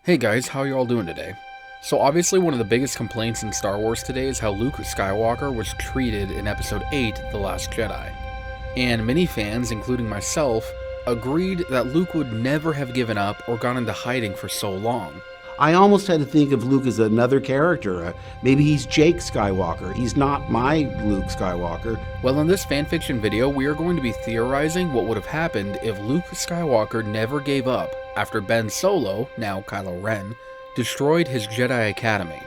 Hey guys, how you all doing today? So obviously one of the biggest complaints in Star Wars today is how Luke Skywalker was treated in Episode 8, The Last Jedi. And many fans, including myself, agreed that Luke would never have given up or gone into hiding for so long. I almost had to think of Luke as another character. Maybe he's Jake Skywalker. He's not my Luke Skywalker. Well, in this fanfiction video, we are going to be theorizing what would have happened if Luke Skywalker never gave up after Ben Solo, now Kylo Ren, destroyed his Jedi Academy.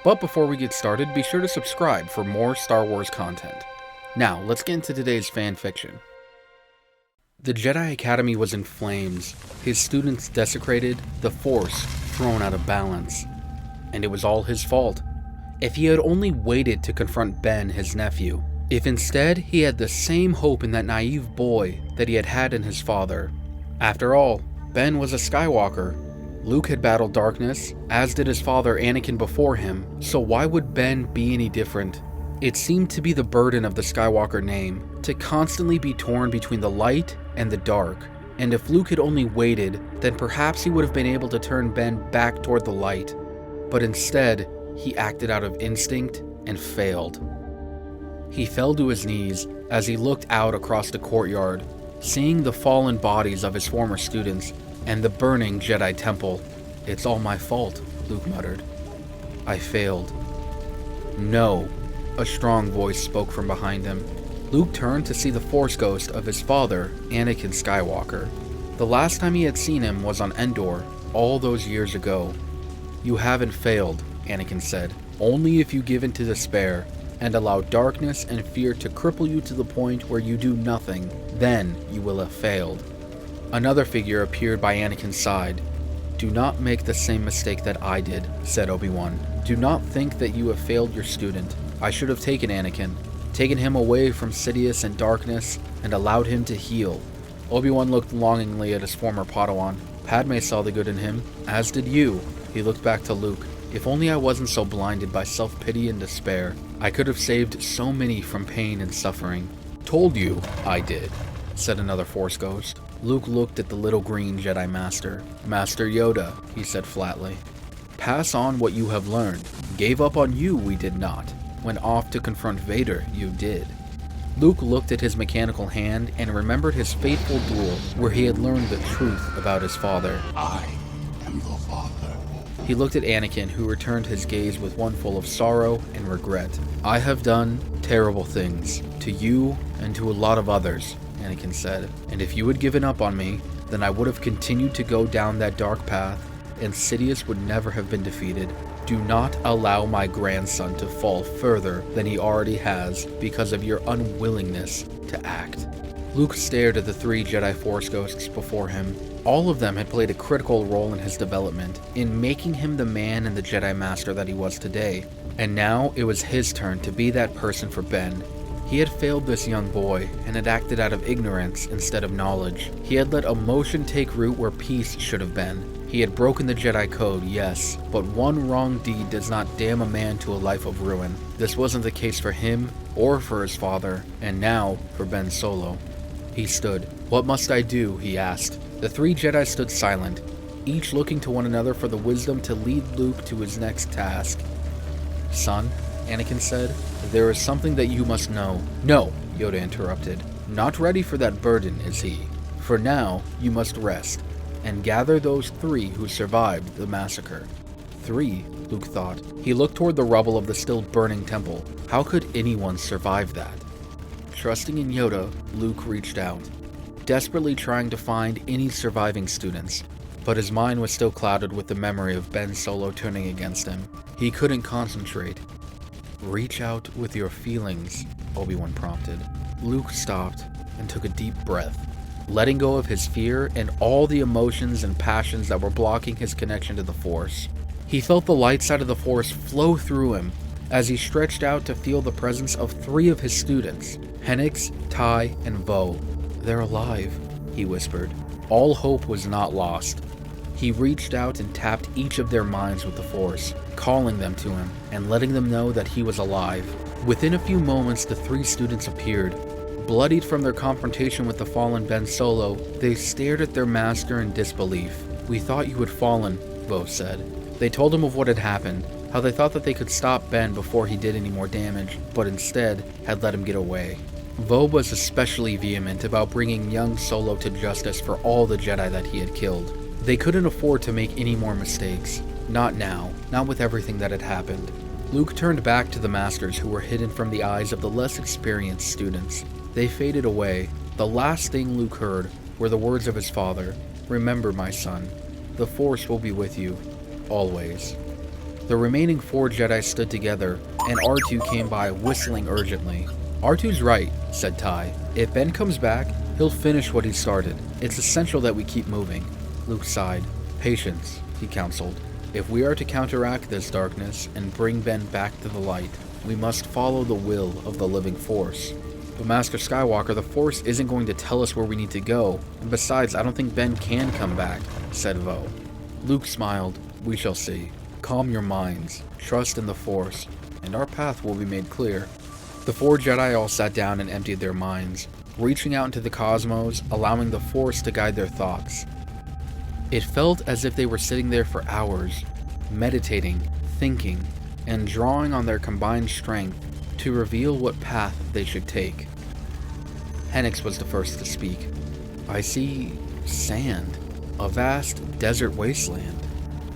But before we get started, be sure to subscribe for more Star Wars content. Now, let's get into today's fanfiction. The Jedi Academy was in flames, his students desecrated, the Force thrown out of balance. And it was all his fault. If he had only waited to confront Ben, his nephew. If instead he had the same hope in that naive boy that he had had in his father. After all, Ben was a Skywalker. Luke had battled darkness, as did his father Anakin before him, so why would Ben be any different? It seemed to be the burden of the Skywalker name, to constantly be torn between the light and the dark. And if Luke had only waited, then perhaps he would have been able to turn Ben back toward the light. But instead, he acted out of instinct and failed. He fell to his knees as he looked out across the courtyard, seeing the fallen bodies of his former students and the burning Jedi Temple. "It's all my fault," Luke muttered. "I failed." "No," a strong voice spoke from behind him. Luke turned to see the Force ghost of his father, Anakin Skywalker. The last time he had seen him was on Endor, all those years ago. "You haven't failed," Anakin said. "Only if you give in to despair and allow darkness and fear to cripple you to the point where you do nothing, then you will have failed." Another figure appeared by Anakin's side. "Do not make the same mistake that I did," said Obi-Wan. "Do not think that you have failed your student. I should have taken Anakin, taken him away from Sidious and darkness, and allowed him to heal." Obi-Wan looked longingly at his former Padawan. "Padme saw the good in him, as did you." He looked back to Luke. "If only I wasn't so blinded by self-pity and despair, I could have saved so many from pain and suffering." "Told you I did," said another Force ghost. Luke looked at the little green Jedi Master. "Master Yoda," he said flatly. "Pass on what you have learned. Gave up on you, we did not. Went off to confront Vader, you did." Luke looked at his mechanical hand and remembered his fateful duel where he had learned the truth about his father. I am the Father. He looked at Anakin, who returned his gaze with one full of sorrow and regret. "I have done terrible things, to you and to a lot of others," Anakin said. "And if you had given up on me, then I would have continued to go down that dark path, and Sidious would never have been defeated. Do not allow my grandson to fall further than he already has because of your unwillingness to act." Luke stared at the three Jedi Force ghosts before him. All of them had played a critical role in his development, in making him the man and the Jedi Master that he was today. And now it was his turn to be that person for Ben. He had failed this young boy, and had acted out of ignorance instead of knowledge. He had let emotion take root where peace should have been. He had broken the Jedi Code, yes, but one wrong deed does not damn a man to a life of ruin. This wasn't the case for him, or for his father, and now for Ben Solo. He stood. "What must I do?" he asked. The three Jedi stood silent, each looking to one another for the wisdom to lead Luke to his next task. "Son," Anakin said, "there is something that you must know." "No," Yoda interrupted. "Not ready for that burden, is he? For now, you must rest, and gather those three who survived the massacre." "Three?" Luke thought. He looked toward the rubble of the still burning temple. How could anyone survive that? Trusting in Yoda, Luke reached out, desperately trying to find any surviving students, but his mind was still clouded with the memory of Ben Solo turning against him. He couldn't concentrate. "Reach out with your feelings," Obi-Wan prompted. Luke stopped and took a deep breath, letting go of his fear and all the emotions and passions that were blocking his connection to the Force. He felt the light side of the Force flow through him as he stretched out to feel the presence of three of his students, Hennix, Ty, and Vo. "They're alive," he whispered. All hope was not lost. He reached out and tapped each of their minds with the Force, calling them to him and letting them know that he was alive. Within a few moments, the three students appeared. Bloodied from their confrontation with the fallen Ben Solo, they stared at their master in disbelief. "We thought you had fallen," Vo said. They told him of what had happened, how they thought that they could stop Ben before he did any more damage, but instead had let him get away. Vo was especially vehement about bringing young Solo to justice for all the Jedi that he had killed. They couldn't afford to make any more mistakes. Not now, not with everything that had happened. Luke turned back to the Masters who were hidden from the eyes of the less experienced students. They faded away. The last thing Luke heard were the words of his father, "Remember, my son, the Force will be with you, always." The remaining 4 Jedi stood together, and R2 came by whistling urgently. "R2's right," said Ty. "If Ben comes back, he'll finish what he started. It's essential that we keep moving." Luke sighed. "Patience," he counseled. "If we are to counteract this darkness and bring Ben back to the light, we must follow the will of the living Force." "But Master Skywalker, the Force isn't going to tell us where we need to go, and besides, I don't think Ben can come back," said Vo. Luke smiled. "We shall see. Calm your minds, trust in the Force, and our path will be made clear." The 4 Jedi all sat down and emptied their minds, reaching out into the cosmos, allowing the Force to guide their thoughts. It felt as if they were sitting there for hours, meditating, thinking, and drawing on their combined strength to reveal what path they should take. Hennix was the first to speak. "I see sand, a vast desert wasteland."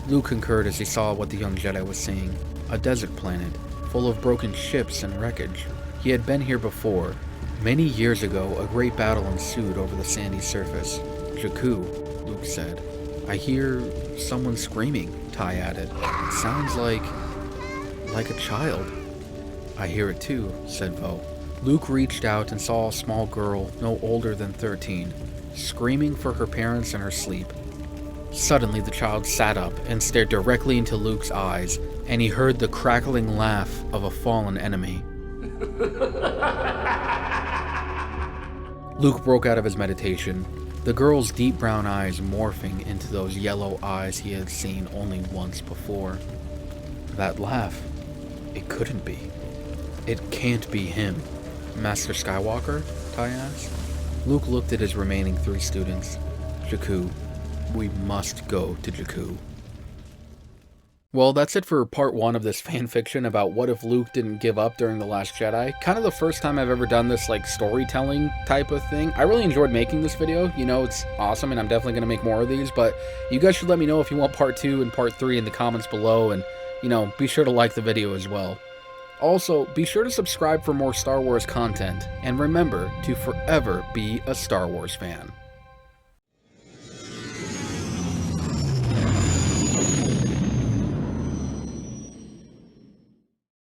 Luke concurred as he saw what the young Jedi was seeing, a desert planet, full of broken ships and wreckage. He had been here before. Many years ago, a great battle ensued over the sandy surface. "Jakku," Luke said. "I hear someone screaming," Ty added. "It sounds like a child." "I hear it too," said Vo. Luke reached out and saw a small girl, no older than 13, screaming for her parents in her sleep. Suddenly, the child sat up and stared directly into Luke's eyes, and he heard the crackling laugh of a fallen enemy. Luke broke out of his meditation, the girl's deep brown eyes morphing into those yellow eyes he had seen only once before. That laugh, it couldn't be. It can't be him. "Master Skywalker?" Ty asked. Luke looked at his remaining 3 students. "Jakku. We must go to Jakku." Well, that's it for part 1 of this fanfiction about what if Luke didn't give up during The Last Jedi. Kind of the first time I've ever done this like storytelling type of thing. I really enjoyed making this video. You know, it's awesome and I'm definitely going to make more of these, but you guys should let me know if you want part 2 and part 3 in the comments below, and, you know, be sure to like the video as well. Also, be sure to subscribe for more Star Wars content, and remember to forever be a Star Wars fan.